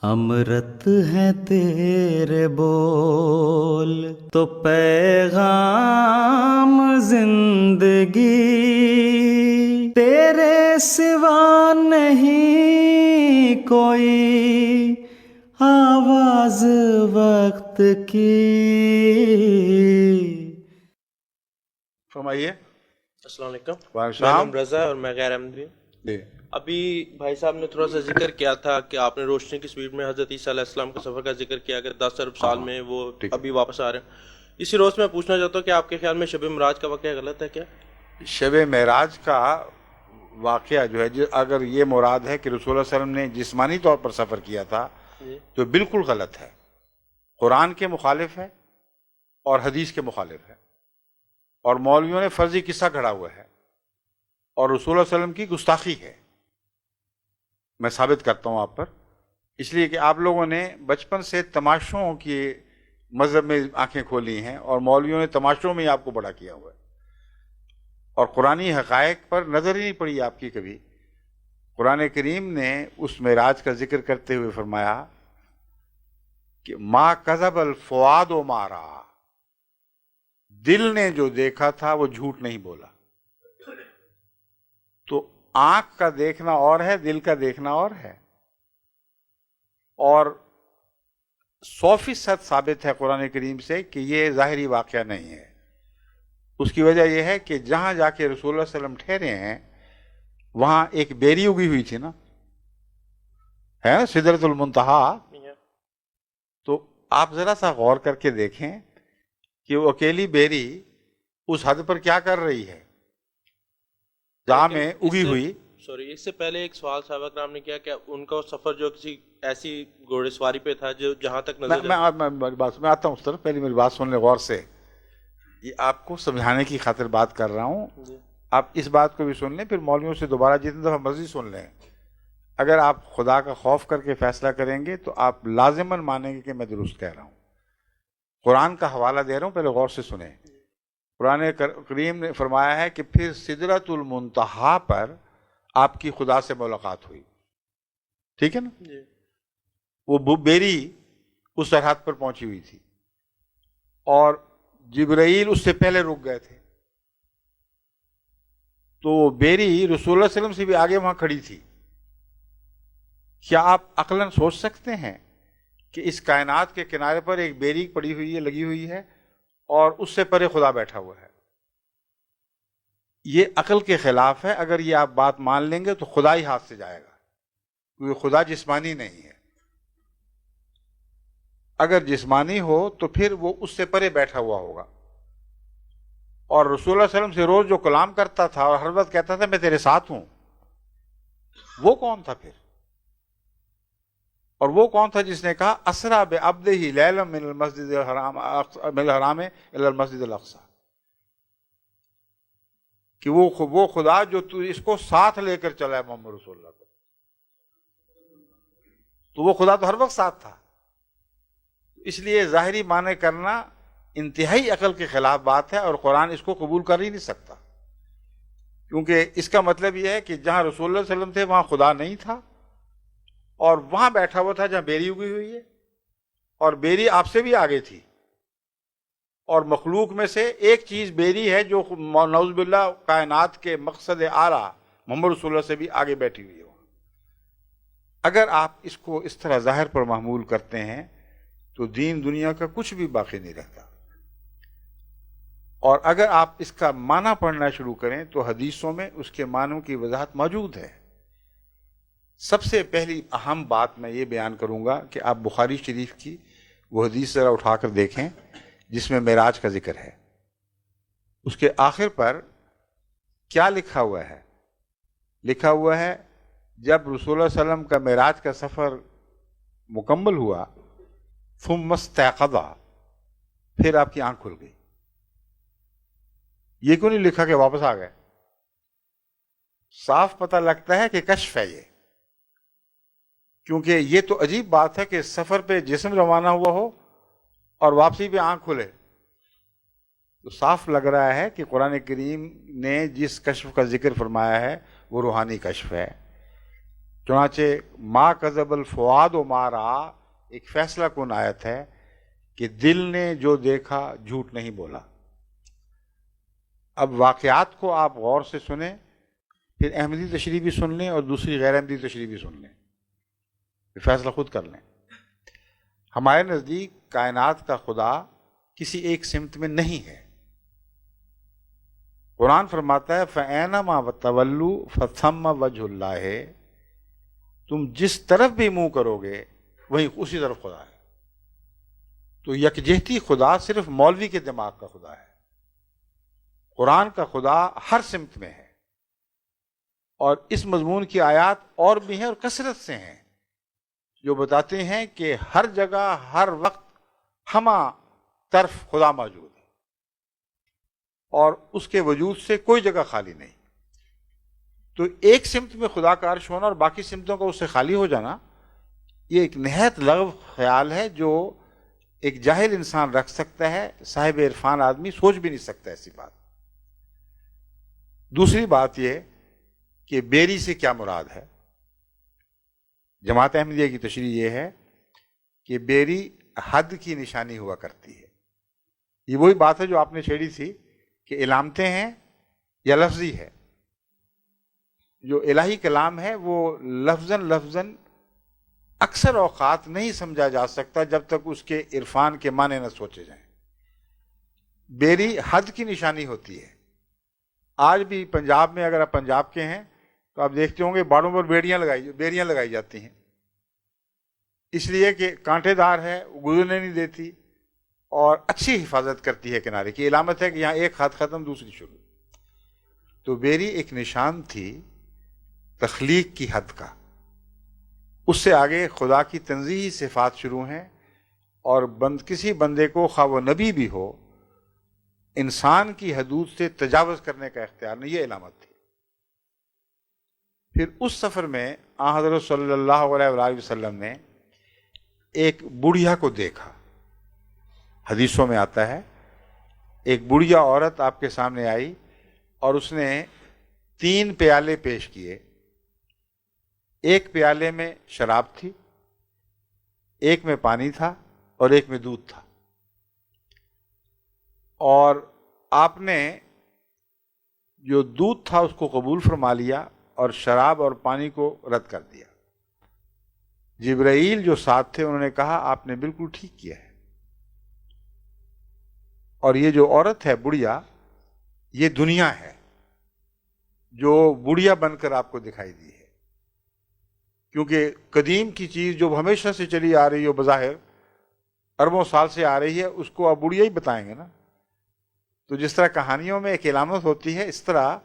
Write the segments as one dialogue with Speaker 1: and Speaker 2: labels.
Speaker 1: امرت ہے تیرے بول تو پیغام زندگی، تیرے سوا نہیں کوئی آواز وقت کی۔
Speaker 2: فرمائیے۔
Speaker 3: السلام علیکم،
Speaker 2: وعلیکم
Speaker 3: میرا
Speaker 2: السلام۔
Speaker 3: نام رضا اور میں غیر احمدی ہوں۔
Speaker 2: جی
Speaker 3: ابھی بھائی صاحب نے تھوڑا سا ذکر کیا تھا کہ آپ نے روشنی کی سپیڈ میں حضرت عیسیٰ علیہ السلام کے سفر کا ذکر کیا کہ 10 ارب سال میں وہ
Speaker 2: ٹھیک ہے۔
Speaker 3: ابھی واپس آ رہے ہیں۔ اسی روز میں پوچھنا چاہتا ہوں کہ آپ کے خیال میں شب معراج کا واقعہ غلط ہے کیا؟
Speaker 2: شب معراج کا واقعہ جو ہے، اگر یہ مراد ہے کہ رسول اللہ صلی اللہ علیہ وسلم نے جسمانی طور پر سفر کیا تھا تو بالکل غلط ہے، قرآن کے مخالف ہے اور حدیث کے مخالف ہے، اور مولویوں نے فرضی قصہ گھڑا ہوا ہے اور رسول اللہ صلی اللہ علیہ وسلم کی گستاخی ہے۔ میں ثابت کرتا ہوں آپ پر، اس لیے کہ آپ لوگوں نے بچپن سے تماشوں کی مذہب میں آنکھیں کھولی ہیں اور مولویوں نے تماشوں میں ہی آپ کو بڑا کیا ہوا ہے، اور قرآنی حقائق پر نظر ہی نہیں پڑی آپ کی کبھی۔ قرآن کریم نے اس معراج کا ذکر کرتے ہوئے فرمایا کہ ما کذب الفؤاد ما رأى، دل نے جو دیکھا تھا وہ جھوٹ نہیں بولا۔ تو آنکھ کا دیکھنا اور ہے، دل کا دیکھنا اور ہے، اور 100% ثابت ہے قرآن کریم سے کہ یہ ظاہری واقعہ نہیں ہے۔ اس کی وجہ یہ ہے کہ جہاں جا کے رسول اللہ صلی اللہ علیہ وسلم ٹھہرے ہیں وہاں ایک بیری اگی ہوئی تھی نا، ہے نا، سدرۃ المنتہا۔ تو آپ ذرا سا غور کر کے دیکھیں کہ وہ اکیلی بیری اس حد پر کیا کر رہی ہے جہاں میں اگی ہوئی۔
Speaker 3: سوری، اس سے پہلے ایک سوال صحابہ کرام نے کیا کہ ان کا سفر جو کسی ایسی گھوڑے سواری پہ تھا جو جہاں تک نظر
Speaker 2: میں آتا ہوں اس طرف، پہلے میری بات سن لیں غور سے، یہ آپ کو سمجھانے کی خاطر بات کر رہا ہوں۔ آپ اس بات کو بھی سن لیں، پھر مولویوں سے دوبارہ جتنی دفعہ مرضی سن لیں۔ اگر آپ خدا کا خوف کر کے فیصلہ کریں گے تو آپ لازماً مانیں گے کہ میں درست کہہ رہا ہوں۔ قرآن کا حوالہ دے رہا ہوں، پہلے غور سے سنیں۔ قرآن کریم نے فرمایا ہے کہ پھر سدرۃ المنتہا پر آپ کی خدا سے ملاقات ہوئی، ٹھیک ہے نا؟ وہ بیری اس سرحد پر پہنچی ہوئی تھی اور جبرائیل اس سے پہلے رک گئے تھے، تو بیری رسول اللہ صلی اللہ علیہ وسلم سے بھی آگے وہاں کھڑی تھی۔ کیا آپ عقلاً سوچ سکتے ہیں کہ اس کائنات کے کنارے پر ایک بیری پڑی ہوئی ہے، لگی ہوئی ہے، اور اس سے پرے خدا بیٹھا ہوا ہے؟ یہ عقل کے خلاف ہے۔ اگر یہ آپ بات مان لیں گے تو خدا ہی ہاتھ سے جائے گا، کیونکہ خدا جسمانی نہیں ہے۔ اگر جسمانی ہو تو پھر وہ اس سے پرے بیٹھا ہوا ہوگا، اور رسول اللہ صلی اللہ علیہ وسلم سے روز جو کلام کرتا تھا اور ہر وقت کہتا تھا میں تیرے ساتھ ہوں، وہ کون تھا پھر؟ اور وہ کون تھا جس نے کہا اسرا بعبدہ لیلا من المسجد الحرام الی المسجد الاقصی، کہ وہ خدا جو تو اس کو ساتھ لے کر چلا ہے محمد رسول اللہ کو، تو وہ خدا تو ہر وقت ساتھ تھا۔ اس لیے ظاہری معنی کرنا انتہائی عقل کے خلاف بات ہے، اور قرآن اس کو قبول کر ہی نہیں سکتا، کیونکہ اس کا مطلب یہ ہے کہ جہاں رسول اللہ صلی اللہ علیہ وسلم تھے وہاں خدا نہیں تھا، اور وہاں بیٹھا ہوا تھا جہاں بیری اگی ہوئی ہے، اور بیری آپ سے بھی آگے تھی، اور مخلوق میں سے ایک چیز بیری ہے جو نعوذ باللہ کائنات کے مقصد اعلیٰ محمد رسول اللہ سے بھی آگے بیٹھی ہوئی ہے۔ اگر آپ اس کو اس طرح ظاہر پر محمول کرتے ہیں تو دین دنیا کا کچھ بھی باقی نہیں رہتا، اور اگر آپ اس کا معنی پڑھنا شروع کریں تو حدیثوں میں اس کے معنوں کی وضاحت موجود ہے۔ سب سے پہلی اہم بات میں یہ بیان کروں گا کہ آپ بخاری شریف کی وہ حدیث ذرا اٹھا کر دیکھیں جس میں معراج کا ذکر ہے۔ اس کے آخر پر کیا لکھا ہوا ہے؟ لکھا ہوا ہے جب رسول اللہ صلی اللہ علیہ وسلم کا معراج کا سفر مکمل ہوا ثم استيقظ، پھر آپ کی آنکھ کھل گئی۔ یہ کیوں نہیں لکھا کہ واپس آ گئے؟ صاف پتہ لگتا ہے کہ کشف ہے یہ، کیونکہ یہ تو عجیب بات ہے کہ سفر پہ جسم روانہ ہوا ہو اور واپسی پہ آنکھ کھلے۔ تو صاف لگ رہا ہے کہ قرآن کریم نے جس کشف کا ذکر فرمایا ہے وہ روحانی کشف ہے۔ چنانچہ ما کذب الفؤاد ما رأى ایک فیصلہ کن آیت ہے کہ دل نے جو دیکھا جھوٹ نہیں بولا۔ اب واقعات کو آپ غور سے سنیں، پھر احمدی تشریح بھی سن لیں اور دوسری غیر احمدی تشریح بھی سن لیں، پھر فیصلہ خود کر لیں۔ ہمارے نزدیک کائنات کا خدا کسی ایک سمت میں نہیں ہے۔ قرآن فرماتا ہے فَأَيْنَمَا تَوَلُّوا فَثَمَّ وَجْهُ اللَّهِ، تم جس طرف بھی منہ کرو گے وہیں اسی طرف خدا ہے۔ تو یکجہتی خدا صرف مولوی کے دماغ کا خدا ہے، قرآن کا خدا ہر سمت میں ہے، اور اس مضمون کی آیات اور بھی ہیں اور کثرت سے ہیں جو بتاتے ہیں کہ ہر جگہ ہر وقت ہمہ طرف خدا موجود ہے، اور اس کے وجود سے کوئی جگہ خالی نہیں۔ تو ایک سمت میں خدا کا عرش ہونا اور باقی سمتوں کا اس سے خالی ہو جانا، یہ ایک نہایت لغو خیال ہے جو ایک جاہل انسان رکھ سکتا ہے، صاحب عرفان آدمی سوچ بھی نہیں سکتا ایسی بات۔ دوسری بات یہ کہ بیری سے کیا مراد ہے؟ جماعت احمدیہ کی تشریح یہ ہے کہ بیری حد کی نشانی ہوا کرتی ہے۔ یہ وہی بات ہے جو آپ نے چھیڑی تھی کہ علامتیں ہیں یا لفظی ہے۔ جو الہی کلام ہے وہ لفظاً اکثر اوقات نہیں سمجھا جا سکتا جب تک اس کے عرفان کے معنی نہ سوچے جائیں۔ بیری حد کی نشانی ہوتی ہے۔ آج بھی پنجاب میں، اگر آپ پنجاب کے ہیں تو آپ دیکھتے ہوں گے باڑوں پر بیریاں لگائی جاتی ہیں، اس لیے کہ کانٹے دار ہے، گزرنے نہیں دیتی اور اچھی حفاظت کرتی ہے کنارے کی، علامت ہے کہ یہاں ایک ہاتھ ختم دوسری شروع۔ تو بیری ایک نشان تھی تخلیق کی حد کا، اس سے آگے خدا کی تنزیہی صفات شروع ہیں، اور کسی بندے کو خواہ وہ نبی بھی ہو انسان کی حدود سے تجاوز کرنے کا اختیار نہیں، یہ علامت تھی۔ پھر اس سفر میں آن حضرت صلی اللہ علیہ وآلہ وسلم نے ایک بڑھیا کو دیکھا۔ حدیثوں میں آتا ہے ایک بڑھیا عورت آپ کے سامنے آئی اور اس نے 3 پیالے پیش کیے، ایک پیالے میں شراب تھی، ایک میں پانی تھا اور ایک میں دودھ تھا، اور آپ نے جو دودھ تھا اس کو قبول فرما لیا اور شراب اور پانی کو رد کر دیا۔ جبرائیل جو ساتھ تھے انہوں نے کہا آپ نے بالکل ٹھیک کیا ہے، اور یہ جو عورت ہے بڑھیا، یہ دنیا ہے جو بڑھیا بن کر آپ کو دکھائی دی ہے، کیونکہ قدیم کی چیز جو ہمیشہ سے چلی آ رہی ہو، بظاہر اربوں سال سے آ رہی ہے، اس کو آپ بڑھیا ہی بتائیں گے نا۔ تو جس طرح کہانیوں میں ایک علامت ہوتی ہے، اس طرح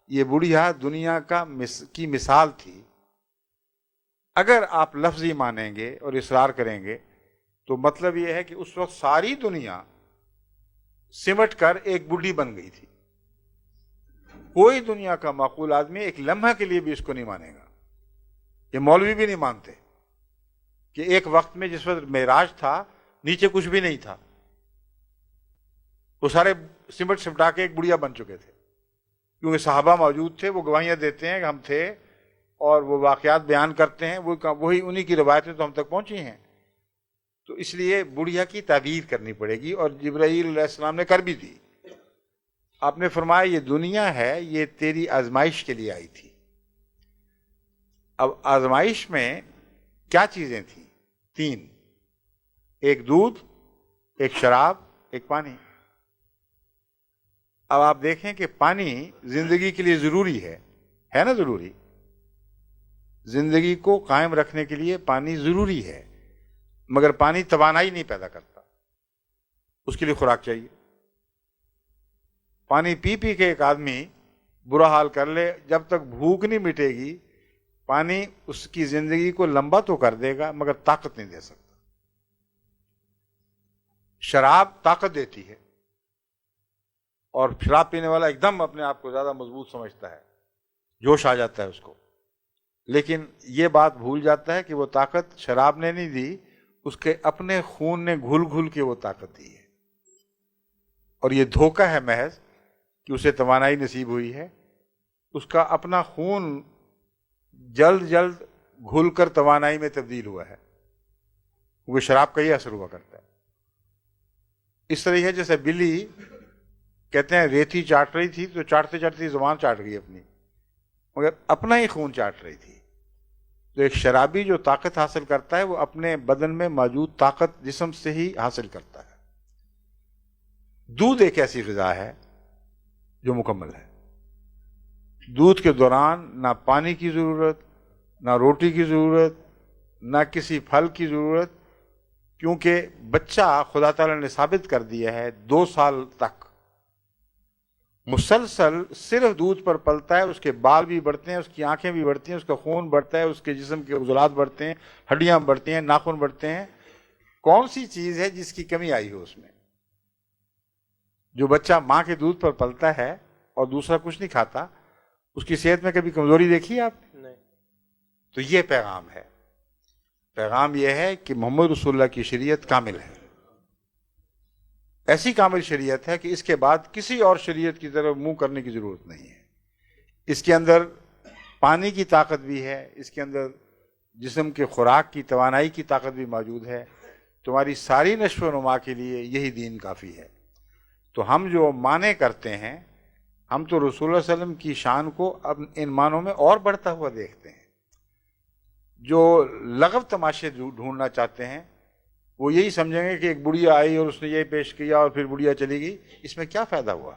Speaker 2: یہ بڑھیا دنیا کی مثال تھی۔ اگر آپ لفظی مانیں گے اور اصرار کریں گے تو مطلب یہ ہے کہ اس وقت ساری دنیا سمٹ کر ایک بڑھی بن گئی تھی۔ کوئی دنیا کا معقول آدمی ایک لمحہ کے لیے بھی اس کو نہیں مانے گا، یہ مولوی بھی نہیں مانتے کہ ایک وقت میں جس وقت معراج تھا نیچے کچھ بھی نہیں تھا، وہ سارے سمٹا کے ایک بڑھیا بن چکے تھے، کیونکہ صحابہ موجود تھے، وہ گواہیاں دیتے ہیں کہ ہم تھے، اور وہ واقعات بیان کرتے ہیں، وہی انہی کی روایتیں تو ہم تک پہنچی ہیں۔ تو اس لیے بڑھیا کی تعبیر کرنی پڑے گی، اور جبرائیل علیہ السلام نے کر بھی دی۔ آپ نے فرمایا یہ دنیا ہے، یہ تیری آزمائش کے لیے آئی تھی۔ اب آزمائش میں کیا چیزیں تھیں؟ 3، ایک دودھ، ایک شراب، ایک پانی۔ اب آپ دیکھیں کہ پانی زندگی کے لیے ضروری ہے نا؟ ضروری، زندگی کو قائم رکھنے کے لیے پانی ضروری ہے، مگر پانی توانائی نہیں پیدا کرتا، اس کے لیے خوراک چاہیے۔ پانی پی پی کے ایک آدمی برا حال کر لے، جب تک بھوک نہیں مٹے گی پانی اس کی زندگی کو لمبا تو کر دے گا مگر طاقت نہیں دے سکتا۔ شراب طاقت دیتی ہے، اور شراب پینے والا ایک دم اپنے آپ کو زیادہ مضبوط سمجھتا ہے، جوش آ جاتا ہے اس کو، لیکن یہ بات بھول جاتا ہے کہ وہ طاقت شراب نے نہیں دی، اس کے اپنے خون نے گھل گھل کے وہ طاقت دی ہے، اور یہ دھوکہ ہے محض کہ اسے توانائی نصیب ہوئی ہے۔ اس کا اپنا خون جلد جلد گھل کر توانائی میں تبدیل ہوا ہے، وہ شراب کا ہی اثر ہوا کرتا ہے۔ اس طرح ہے جیسے بلی کہتے ہیں ریتی چاٹ رہی تھی تو چاٹتے چاٹتے زبان چاٹ گئی اپنی، مگر اپنا ہی خون چاٹ رہی تھی۔ تو ایک شرابی جو طاقت حاصل کرتا ہے وہ اپنے بدن میں موجود طاقت جسم سے ہی حاصل کرتا ہے۔ دودھ ایک ایسی غذا ہے جو مکمل ہے۔ دودھ کے دوران نہ پانی کی ضرورت، نہ روٹی کی ضرورت، نہ کسی پھل کی ضرورت، کیونکہ بچہ خدا تعالیٰ نے ثابت کر دیا ہے 2 سال تک مسلسل صرف دودھ پر پلتا ہے، اس کے بال بھی بڑھتے ہیں، اس کی آنکھیں بھی بڑھتی ہیں، اس کا خون بڑھتا ہے، اس کے جسم کے عضلات بڑھتے ہیں، ہڈیاں بڑھتی ہیں، ناخن بڑھتے ہیں۔ کون سی چیز ہے جس کی کمی آئی ہو اس میں؟ جو بچہ ماں کے دودھ پر پلتا ہے اور دوسرا کچھ نہیں کھاتا، اس کی صحت میں کبھی کمزوری دیکھی ہے آپ نے؟
Speaker 3: نہیں۔
Speaker 2: تو یہ پیغام ہے، پیغام یہ ہے کہ محمد رسول اللہ کی شریعت کامل ہے، ایسی کامل شریعت ہے کہ اس کے بعد کسی اور شریعت کی طرف منہ کرنے کی ضرورت نہیں ہے۔ اس کے اندر پانی کی طاقت بھی ہے، اس کے اندر جسم کے خوراک کی توانائی کی طاقت بھی موجود ہے۔ تمہاری ساری نشو و نما کے لیے یہی دین کافی ہے۔ تو ہم جو معنی کرتے ہیں، ہم تو رسول اللہ علیہ وسلم کی شان کو اب ان معنوں میں اور بڑھتا ہوا دیکھتے ہیں۔ جو لغو تماشے ڈھونڈنا چاہتے ہیں وہ یہی سمجھیں گے کہ ایک بڑھیا آئی اور اس نے یہ پیش کیا اور پھر بڑھیا چلی گئی، اس میں کیا فائدہ ہوا؟